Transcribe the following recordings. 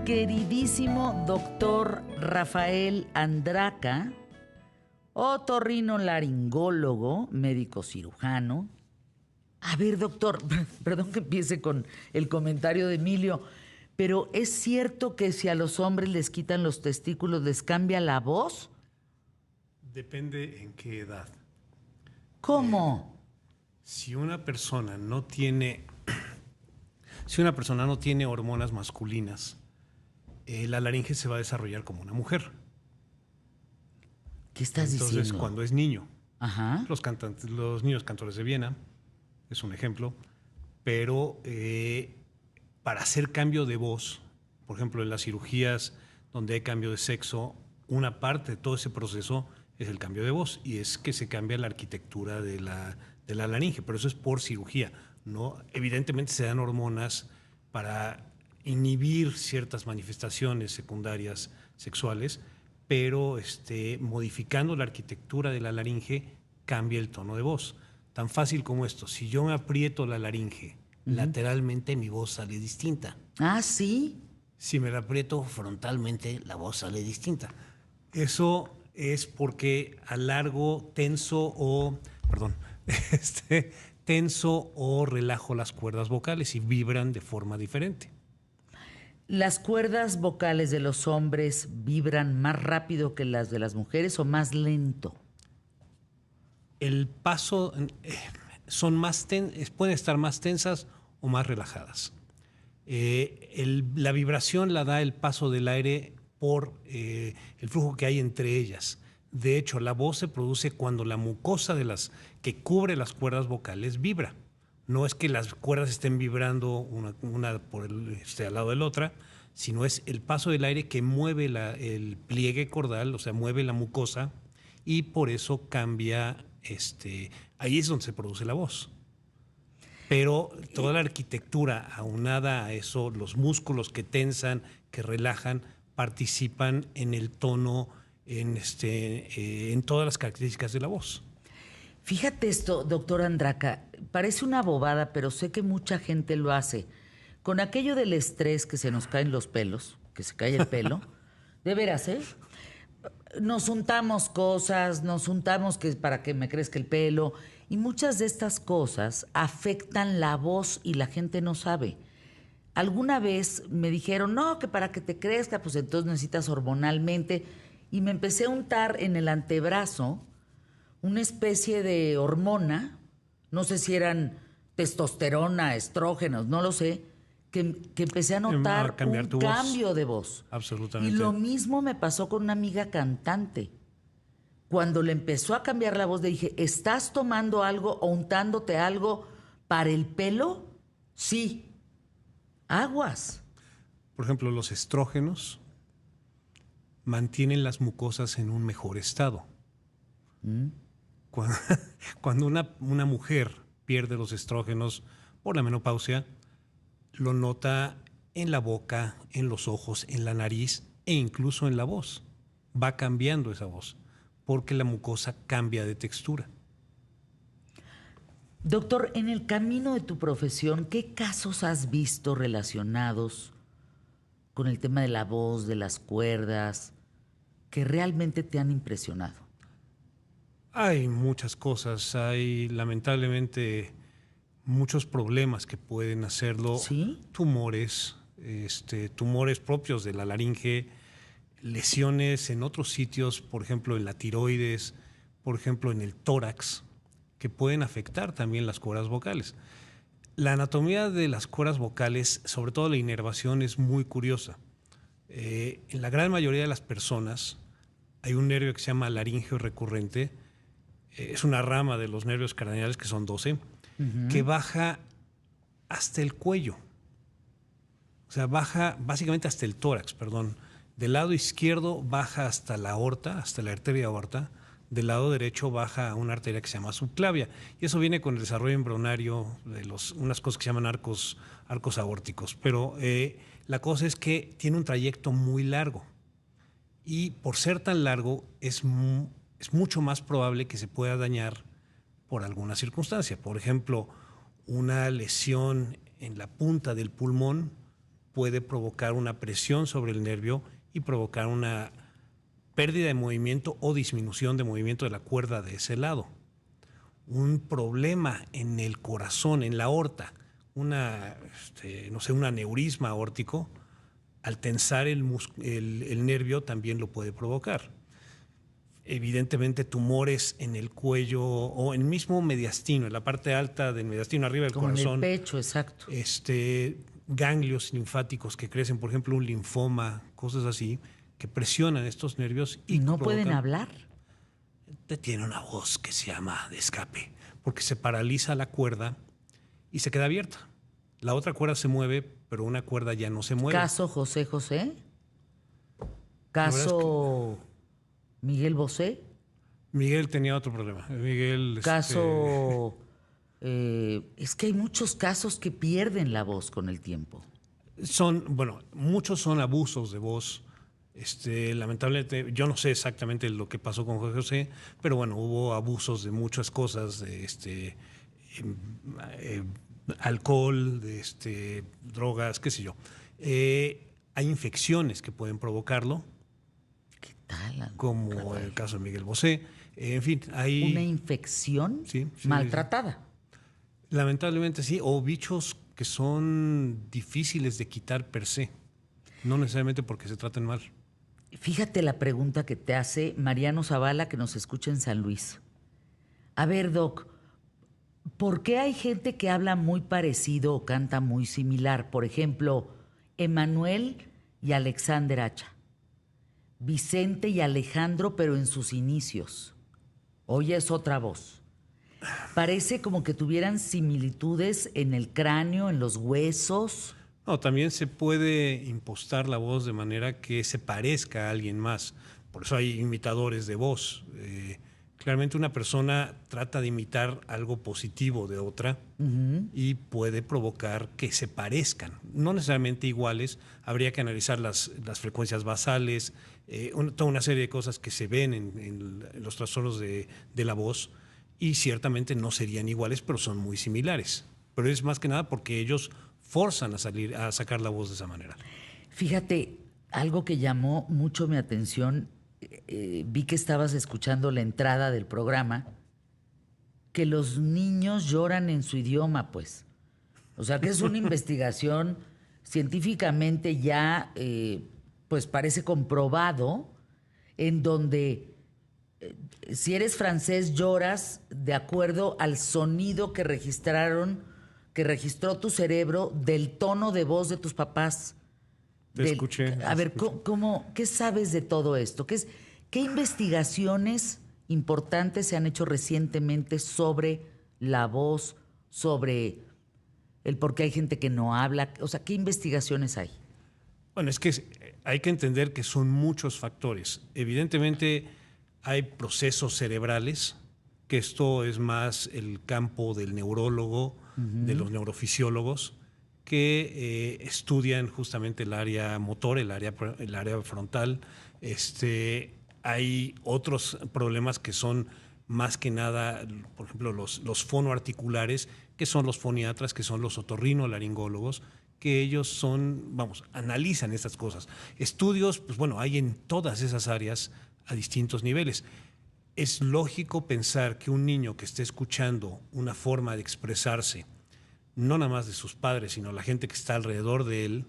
queridísimo doctor Rafael Andraca, otorrinolaringólogo, médico cirujano. A ver, doctor, perdón que empiece con el comentario de Emilio, pero ¿es cierto que si a los hombres les quitan los testículos les cambia la voz? Depende en qué edad. ¿Cómo? Si una persona no tiene hormonas masculinas, la laringe se va a desarrollar como una mujer. ¿Qué estás diciendo? Entonces, cuando es niño, Ajá. los niños cantores de Viena es un ejemplo, pero para hacer cambio de voz, por ejemplo, en las cirugías donde hay cambio de sexo, una parte de todo ese proceso es el cambio de voz, y es que se cambia la arquitectura de la laringe, pero eso es por cirugía, ¿no? Evidentemente se dan hormonas para inhibir ciertas manifestaciones secundarias sexuales, pero modificando la arquitectura de la laringe cambia el tono de voz. Tan fácil como esto: si yo me aprieto la laringe lateralmente, mi voz sale distinta. Ah, ¿sí? Si me la aprieto frontalmente, la voz sale distinta. Eso es porque tenso o relajo las cuerdas vocales y vibran de forma diferente. ¿Las cuerdas vocales de los hombres vibran más rápido que las de las mujeres o más lento? El paso pueden estar más tensas o más relajadas. La vibración la da el paso del aire por el flujo que hay entre ellas. De hecho, la voz se produce cuando la mucosa que cubre las cuerdas vocales vibra. No es que las cuerdas estén vibrando una al lado de la otra, sino es el paso del aire que mueve el pliegue cordal, o sea, mueve la mucosa, y por eso cambia. Ahí es donde se produce la voz. Pero toda la arquitectura, aunada a eso, los músculos que tensan, que relajan, participan en el tono, en todas las características de la voz. Fíjate esto, doctor Andraca, parece una bobada, pero sé que mucha gente lo hace. Con aquello del estrés que se nos caen los pelos, que se cae el pelo, de veras, ¿eh? Nos untamos cosas, para que me crezca el pelo, y muchas de estas cosas afectan la voz y la gente no sabe. Alguna vez me dijeron, no, que para que te crezca, pues entonces necesitas hormonalmente, y me empecé a untar en el antebrazo una especie de hormona, no sé si eran testosterona, estrógenos, no lo sé, que empecé a notar un cambio de voz. Absolutamente. Y lo mismo me pasó con una amiga cantante. Cuando le empezó a cambiar la voz, le dije, ¿estás tomando algo o untándote algo para el pelo? Sí. Aguas. Por ejemplo, los estrógenos mantienen las mucosas en un mejor estado. Cuando una mujer pierde los estrógenos por la menopausia, lo nota en la boca, en los ojos, en la nariz e incluso en la voz. Va cambiando esa voz porque la mucosa cambia de textura. Doctor, en el camino de tu profesión, ¿qué casos has visto relacionados con el tema de la voz, de las cuerdas, que realmente te han impresionado? Hay muchas cosas, hay lamentablemente muchos problemas que pueden hacerlo. ¿Sí? Tumores propios de la laringe, lesiones en otros sitios, por ejemplo en la tiroides, por ejemplo en el tórax, que pueden afectar también las cuerdas vocales. La anatomía de las cuerdas vocales, sobre todo la inervación, es muy curiosa. En la gran mayoría de las personas hay un nervio que se llama laringeo recurrente, es una rama de los nervios craneales, que son 12, que baja hasta el cuello. O sea, baja básicamente hasta el tórax, perdón. Del lado izquierdo baja hasta la aorta, hasta la arteria aorta. Del lado derecho baja a una arteria que se llama subclavia. Y eso viene con el desarrollo embrionario de unas cosas que se llaman arcos aórticos. Pero la cosa es que tiene un trayecto muy largo. Y por ser tan largo, es mucho más probable que se pueda dañar por alguna circunstancia. Por ejemplo, una lesión en la punta del pulmón puede provocar una presión sobre el nervio y provocar una pérdida de movimiento o disminución de movimiento de la cuerda de ese lado. Un problema en el corazón, en la aorta, un aneurisma aórtico, al tensar el nervio también lo puede provocar. Evidentemente tumores en el cuello o en el mismo mediastino, en la parte alta del mediastino, arriba del Como corazón. en el pecho, exacto. Ganglios linfáticos que crecen, por ejemplo, un linfoma, cosas así, que presionan estos nervios y no pueden hablar. Tiene una voz que se llama de escape, porque se paraliza la cuerda y se queda abierta. La otra cuerda se mueve, pero una cuerda ya no se mueve. ¿Caso José José? ¿Caso Miguel Bosé? Miguel tenía otro problema. Miguel, caso... es que hay muchos casos que pierden la voz con el tiempo. Muchos son abusos de voz. Lamentablemente, yo no sé exactamente lo que pasó con José José, pero bueno, hubo abusos de muchas cosas, de alcohol, de drogas, qué sé yo. Hay infecciones que pueden provocarlo. ¿Qué tal? Como el caso de Miguel Bosé. En fin, hay... ¿Una infección maltratada? Lamentablemente sí, o bichos que son difíciles de quitar per se, no necesariamente porque se traten mal. Fíjate la pregunta que te hace Mariano Zavala, que nos escucha en San Luis. A ver, Doc, ¿por qué hay gente que habla muy parecido o canta muy similar? Por ejemplo, Emanuel y Alexander Hacha. Vicente y Alejandro, pero en sus inicios. Hoy es otra voz. Parece como que tuvieran similitudes en el cráneo, en los huesos. No, también se puede impostar la voz de manera que se parezca a alguien más. Por eso hay imitadores de voz. Claramente una persona trata de imitar algo positivo de otra y puede provocar que se parezcan. No necesariamente iguales, habría que analizar las frecuencias basales, toda una serie de cosas que se ven en los trastornos de la voz y ciertamente no serían iguales, pero son muy similares. Pero es más que nada porque ellos forzan a sacar la voz de esa manera. Fíjate, algo que llamó mucho mi atención, vi que estabas escuchando la entrada del programa, que los niños lloran en su idioma, pues. O sea, que es una investigación científicamente ya, pues parece comprobado, en donde si eres francés lloras de acuerdo al sonido que registró tu cerebro del tono de voz de tus papás. Te escuché. A ver, ¿qué sabes de todo esto? ¿Qué investigaciones importantes se han hecho recientemente sobre la voz, sobre el por qué hay gente que no habla? O sea, ¿qué investigaciones hay? Bueno, es que hay que entender que son muchos factores. Evidentemente hay procesos cerebrales, que esto es más el campo del neurólogo, de los neurofisiólogos, que estudian justamente el área motor, el área frontal. Hay otros problemas que son más que nada, por ejemplo, los fonoarticulares, que son los foniatras, que son los otorrinolaringólogos, que ellos analizan estas cosas. Estudios, pues bueno, hay en todas esas áreas a distintos niveles. Es lógico pensar que un niño que esté escuchando una forma de expresarse, no nada más de sus padres, sino la gente que está alrededor de él,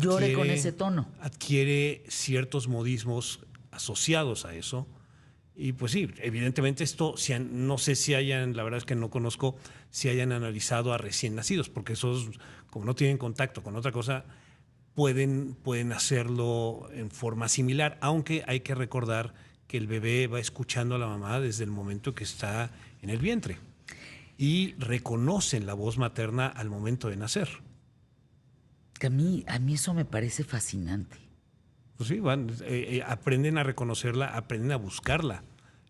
llore con ese tono. Adquiere ciertos modismos asociados a eso. Y pues sí, evidentemente esto, no sé si hayan, la verdad es que no conozco, si hayan analizado a recién nacidos, porque esos, como no tienen contacto con otra cosa, pueden hacerlo en forma similar, aunque hay que recordar que el bebé va escuchando a la mamá desde el momento que está en el vientre y reconocen la voz materna al momento de nacer. Que a mí eso me parece fascinante. Pues sí, aprenden a reconocerla, aprenden a buscarla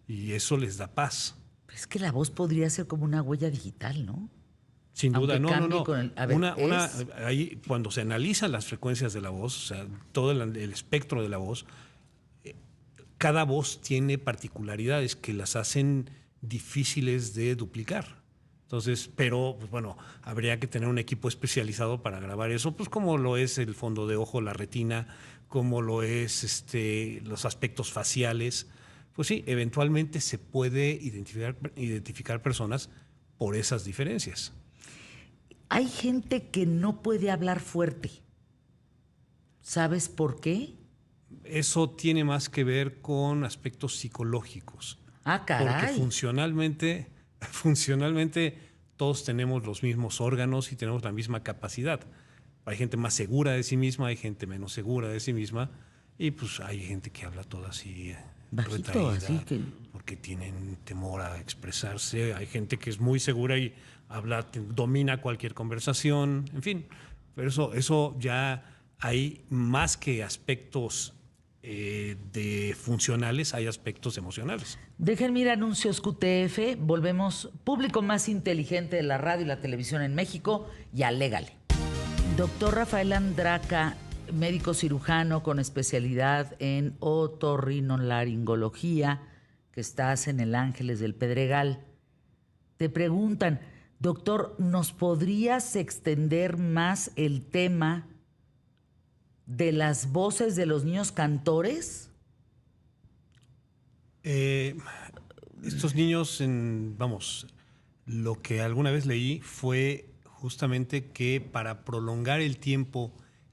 y eso les da paz. Pero es que la voz podría ser como una huella digital, ¿no? Sin duda, no. Ahí, cuando se analizan las frecuencias de la voz, o sea, todo el espectro de la voz, cada voz tiene particularidades que las hacen difíciles de duplicar. Entonces, pero pues bueno, habría que tener un equipo especializado para grabar eso, pues como lo es el fondo de ojo, la retina, como lo es los aspectos faciales. Pues sí, eventualmente se puede identificar personas por esas diferencias. Hay gente que no puede hablar fuerte. ¿Sabes por qué? Eso tiene más que ver con aspectos psicológicos, Ah, porque caray. funcionalmente todos tenemos los mismos órganos y tenemos la misma capacidad. Hay gente más segura de sí misma, hay gente menos segura de sí misma, y pues hay gente que habla toda así Bajito, así retraída que... porque tienen temor a expresarse. Hay gente que es muy segura y domina cualquier conversación, en fin. Pero eso ya hay más que aspectos de funcionales, hay aspectos emocionales. Dejen ir anuncios QTF. Volvemos público más inteligente de la radio y la televisión en México. Y alégale. Doctor Rafael Andraca, médico cirujano con especialidad en otorrinolaringología, que estás en el Ángeles del Pedregal. Te preguntan, doctor, ¿nos podrías extender más el tema de las voces de los niños cantores? Estos niños, vamos, lo que alguna vez leí fue justamente que para prolongar el tiempo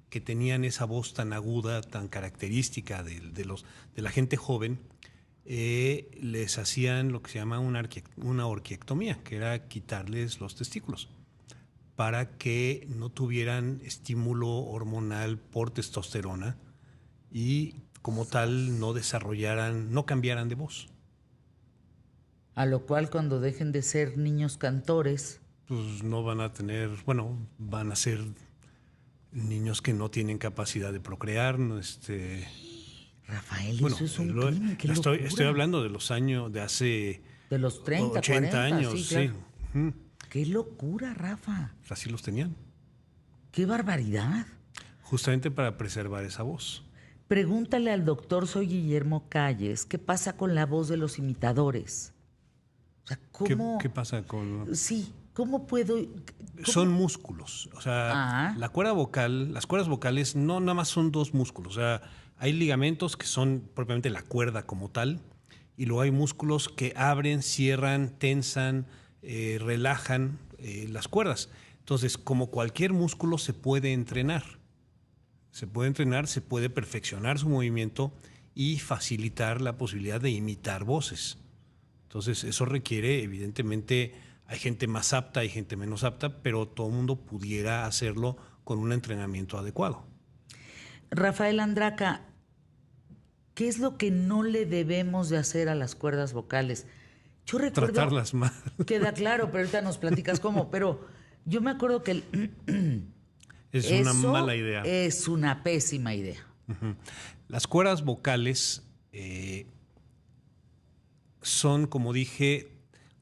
que tenían esa voz tan aguda, tan característica de la gente joven, les hacían lo que se llama una orquiectomía, que era quitarles los testículos, para que no tuvieran estímulo hormonal por testosterona y como tal no cambiaran de voz. A lo cual cuando dejen de ser niños cantores, Pues no van a tener, bueno, van a ser niños que no tienen capacidad de procrear. Rafael, Bueno, eso es un crimen, qué locura. estoy hablando de los años de hace De los 30, 80 40, años, sí, claro. sí. Ujú. Qué locura, Rafa. Así los tenían, Qué barbaridad. justamente para preservar esa voz. Pregúntale al doctor, soy Guillermo Calles, ¿qué pasa con la voz de los imitadores? O sea, ¿cómo? ¿Qué pasa con...? Sí, ¿cómo puedo...? Son músculos. O sea, las cuerdas vocales no nada más son dos músculos. O sea, hay ligamentos que son propiamente la cuerda como tal, y luego hay músculos que abren, cierran, tensan, relajan las cuerdas. Entonces, como cualquier músculo se puede entrenar. Se puede perfeccionar su movimiento y facilitar la posibilidad de imitar voces. Entonces, eso requiere, evidentemente, hay gente más apta, hay gente menos apta, pero todo el mundo pudiera hacerlo con un entrenamiento adecuado. Rafael Andraca, ¿qué es lo que no le debemos de hacer a las cuerdas vocales? Yo recuerdo... Tratarlas mal. Queda claro, pero ahorita nos platicas cómo. Pero yo me acuerdo que Es una mala idea. Es una pésima idea. Uh-huh. Las cuerdas vocales son, como dije,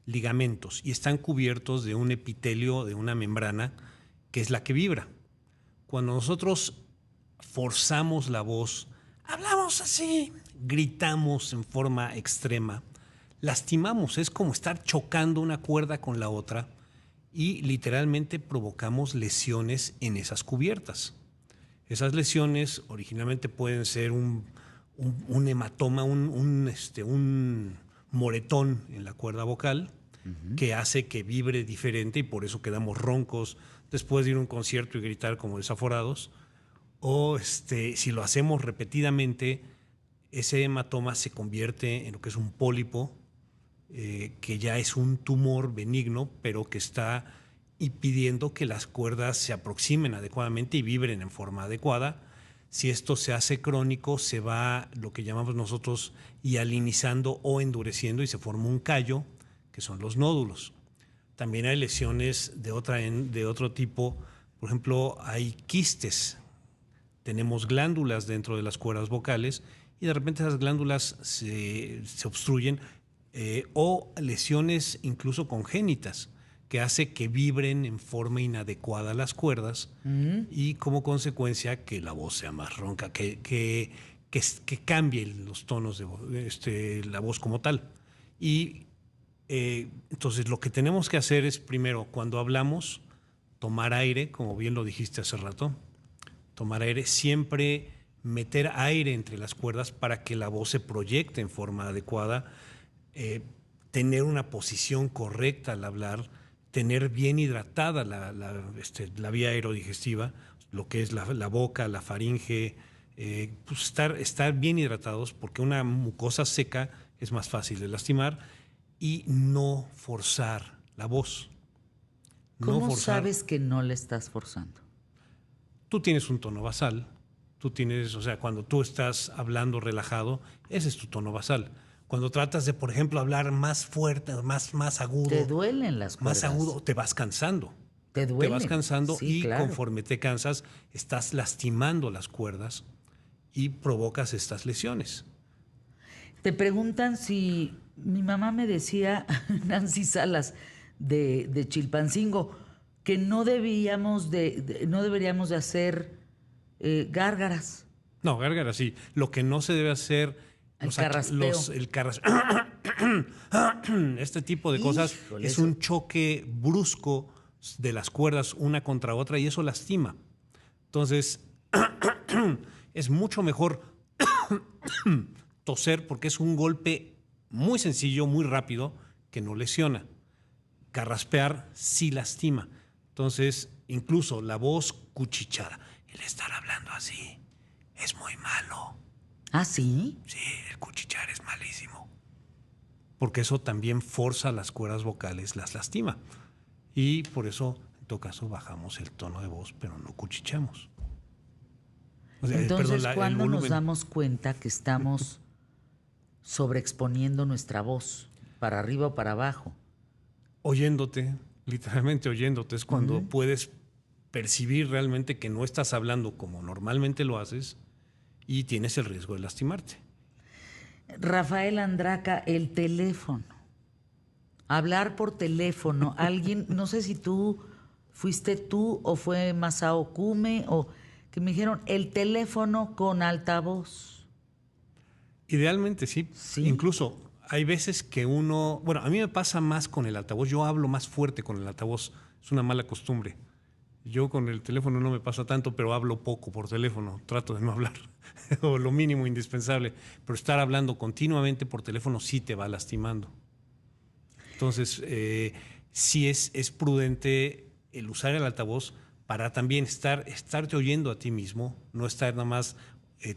ligamentos y están cubiertos de un epitelio, de una membrana, que es la que vibra. Cuando nosotros forzamos la voz, hablamos así, gritamos en forma extrema, lastimamos, es como estar chocando una cuerda con la otra y literalmente provocamos lesiones en esas cubiertas. Esas lesiones originalmente pueden ser un hematoma, un moretón en la cuerda vocal, que hace que vibre diferente y por eso quedamos roncos después de ir a un concierto y gritar como desaforados. O si lo hacemos repetidamente, ese hematoma se convierte en lo que es un pólipo, que ya es un tumor benigno, pero que está impidiendo que las cuerdas se aproximen adecuadamente y vibren en forma adecuada. Si esto se hace crónico, se va lo que llamamos nosotros hialinizando o endureciendo y se forma un callo, que son los nódulos. También hay lesiones de otro tipo. Por ejemplo, hay quistes. Tenemos glándulas dentro de las cuerdas vocales y de repente esas glándulas se obstruyen, o lesiones incluso congénitas, que hace que vibren en forma inadecuada las cuerdas y como consecuencia que la voz sea más ronca, que cambie los tonos de la voz como tal. Y Entonces, lo que tenemos que hacer es, primero, cuando hablamos, tomar aire, como bien lo dijiste hace rato, tomar aire, siempre meter aire entre las cuerdas para que la voz se proyecte en forma adecuada, tener una posición correcta al hablar, tener bien hidratada la vía aerodigestiva, lo que es la boca, la faringe, pues estar bien hidratados, porque una mucosa seca es más fácil de lastimar, y no forzar la voz. ¿Cómo sabes que no le estás forzando? Tú tienes un tono basal, o sea, cuando tú estás hablando relajado, ese es tu tono basal. Cuando tratas de, por ejemplo, hablar más fuerte, más agudo. Te duelen las cuerdas. Más agudo, te vas cansando. Te duelen. Te vas cansando, sí, y claro. conforme te cansas, estás lastimando las cuerdas y provocas estas lesiones. Te preguntan si... Mi mamá me decía, Nancy Salas, de Chilpancingo, que no deberíamos de hacer gárgaras. No, gárgaras sí. Lo que no se debe hacer... Carraspeo. Este tipo de cosas. Híjole, es un choque brusco de las cuerdas una contra otra, y eso lastima. Entonces, es mucho mejor toser, porque es un golpe muy sencillo, muy rápido, que no lesiona. Carraspear sí lastima. Entonces, incluso la voz cuchichada, el estar hablando así, es muy malo. ¿Ah, sí? Sí, el cuchichear es malísimo. Porque eso también forza las cuerdas vocales, las lastima. Y por eso, en todo caso, bajamos el tono de voz, pero no cuchicheamos. O sea, entonces, ¿cuándo nos damos cuenta que estamos sobreexponiendo nuestra voz, para arriba o para abajo? Oyéndote, literalmente oyéndote, es cuando puedes percibir realmente que no estás hablando como normalmente lo haces y tienes el riesgo de lastimarte. Rafael Andraca, el teléfono. Hablar por teléfono. Alguien, no sé si fuiste tú o fue Masao Kume, o que me dijeron el teléfono con altavoz. Idealmente sí. Incluso hay veces que bueno, a mí me pasa más con el altavoz. Yo hablo más fuerte con el altavoz. Es una mala costumbre. Yo con el teléfono no me pasa tanto, pero hablo poco por teléfono. Trato de no hablar, o lo mínimo indispensable. Pero estar hablando continuamente por teléfono sí te va lastimando. Entonces, sí es prudente el usar el altavoz para también estarte oyendo a ti mismo, no estar nada más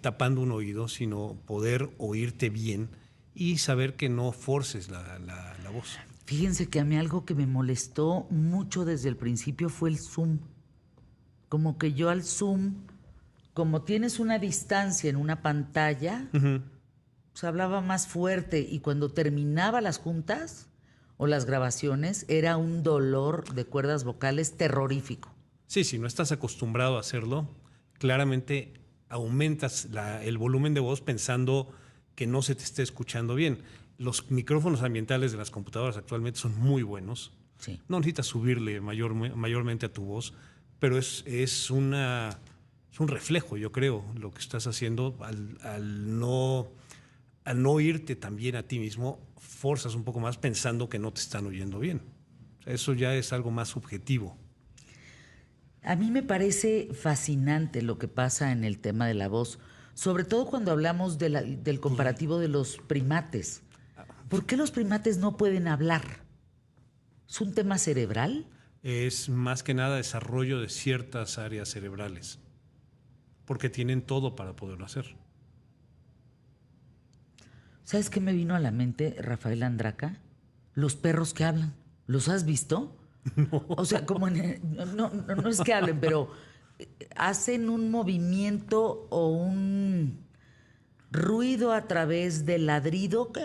tapando un oído, sino poder oírte bien y saber que no forces la voz. Fíjense que a mí algo que me molestó mucho desde el principio fue el Zoom. Como que yo al Zoom, como tienes una distancia en una pantalla, pues hablaba más fuerte, y cuando terminaba las juntas o las grabaciones era un dolor de cuerdas vocales terrorífico. Sí, si no estás acostumbrado a hacerlo, claramente aumentas el volumen de voz pensando que no se te esté escuchando bien. Los micrófonos ambientales de las computadoras actualmente son muy buenos. Sí. No necesitas subirle mayormente a tu voz, pero es un reflejo, yo creo, lo que estás haciendo al no oírte también a ti mismo, forzas un poco más pensando que no te están oyendo bien. Eso ya es algo más subjetivo. A mí me parece fascinante lo que pasa en el tema de la voz, sobre todo cuando hablamos del comparativo de los primates. ¿Por qué los primates no pueden hablar? ¿Es un tema cerebral? Es más que nada desarrollo de ciertas áreas cerebrales, porque tienen todo para poderlo hacer. ¿Sabes qué me vino a la mente, Rafael Andraca? Los perros que hablan. ¿Los has visto? No. O sea, como no es que hablen, pero hacen un movimiento o un ruido a través del ladrido que...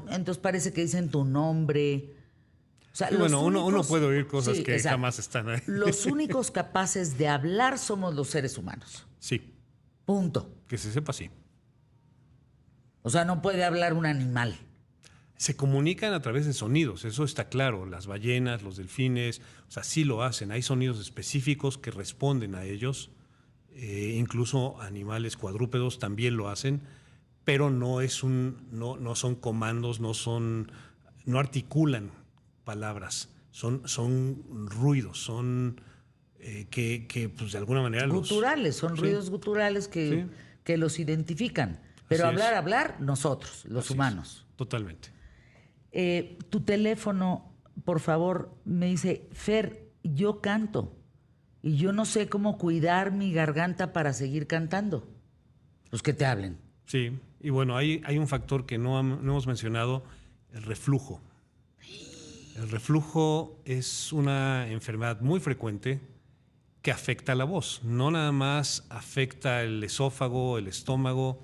Entonces parece que dicen tu nombre. O sea, bueno, uno puede oír cosas que exacto, jamás están ahí. Los únicos capaces de hablar somos los seres humanos. Sí. Punto. Que se sepa, sí. O sea, no puede hablar un animal. Se comunican a través de sonidos, eso está claro. Las ballenas, los delfines, o sea, sí lo hacen. Hay sonidos específicos que responden a ellos. Incluso animales cuadrúpedos también lo hacen, pero no son comandos, no son no articulan palabras, son ruidos, son que pues de alguna manera guturales, son Sí. ruidos guturales Sí. que los identifican. Pero Así es. hablar, nosotros, los Así es. humanos. Totalmente. Tu teléfono, por favor, me dice, Fer, yo canto y yo no sé cómo cuidar mi garganta para seguir cantando. Pues que te hablen. Sí, y bueno, hay un factor que no hemos mencionado, el reflujo. El reflujo es una enfermedad muy frecuente que afecta a la voz. No nada más afecta el esófago, el estómago,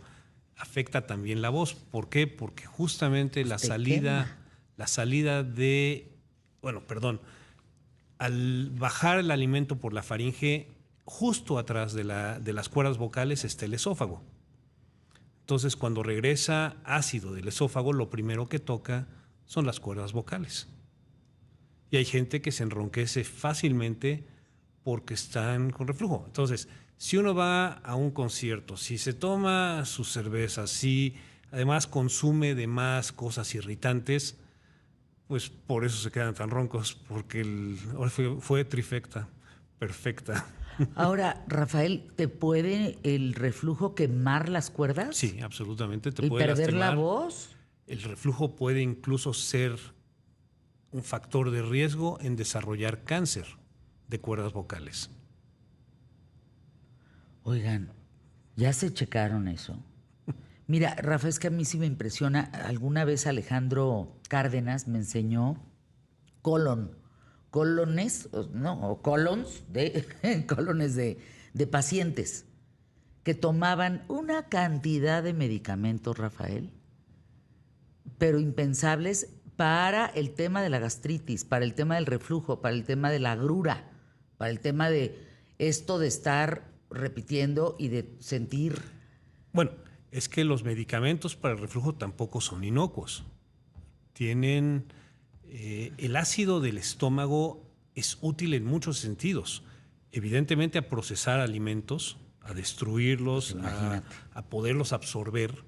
afecta también la voz. ¿Por qué? Porque justamente te quema. al bajar el alimento por la faringe, justo atrás de las cuerdas vocales está el esófago. Entonces, cuando regresa ácido del esófago, lo primero que toca son las cuerdas vocales. Y hay gente que se enronquece fácilmente porque están con reflujo. Entonces, si uno va a un concierto, si se toma sus cervezas, si además consume de más cosas irritantes, pues por eso se quedan tan roncos, porque fue trifecta, perfecta. Ahora, Rafael, ¿te puede el reflujo quemar las cuerdas? Sí, absolutamente. Te ¿Y puede perder la lastimar. voz? El reflujo puede incluso ser un factor de riesgo en desarrollar cáncer de cuerdas vocales. Oigan, ¿ya se checaron eso? Mira, Rafa, es que a mí sí me impresiona. Alguna vez Alejandro Cárdenas me enseñó colones, o colons de pacientes que tomaban una cantidad de medicamentos, Rafael, pero impensables para el tema de la gastritis, para el tema del reflujo, para el tema de la agrura, para el tema de esto de estar repitiendo y de sentir. Bueno, es que los medicamentos para el reflujo tampoco son inocuos. Tienen el ácido del estómago es útil en muchos sentidos. Evidentemente a procesar alimentos, a destruirlos, Pues a poderlos absorber,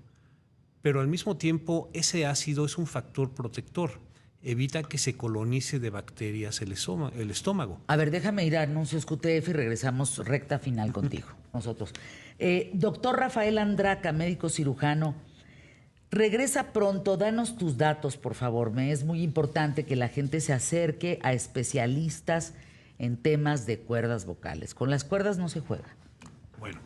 pero al mismo tiempo ese ácido es un factor protector. Evita que se colonice de bacterias el estómago. A ver, déjame ir a anuncios QTF y regresamos recta final contigo, nosotros. Doctor Rafael Andraca, médico cirujano, regresa pronto, danos tus datos, por favor. Me es muy importante que la gente se acerque a especialistas en temas de cuerdas vocales. Con las cuerdas no se juega. Bueno,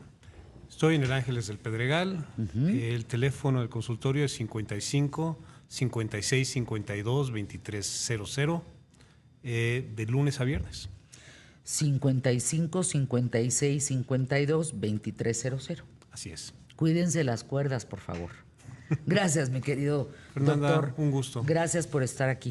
estoy en el Ángeles del Pedregal. El teléfono del consultorio es 55 56 52 2300, de lunes a viernes. 55 56 52 2300. Así es. Cuídense las cuerdas, por favor. Gracias, mi querido Fernanda, doctor. un gusto. Gracias por estar aquí.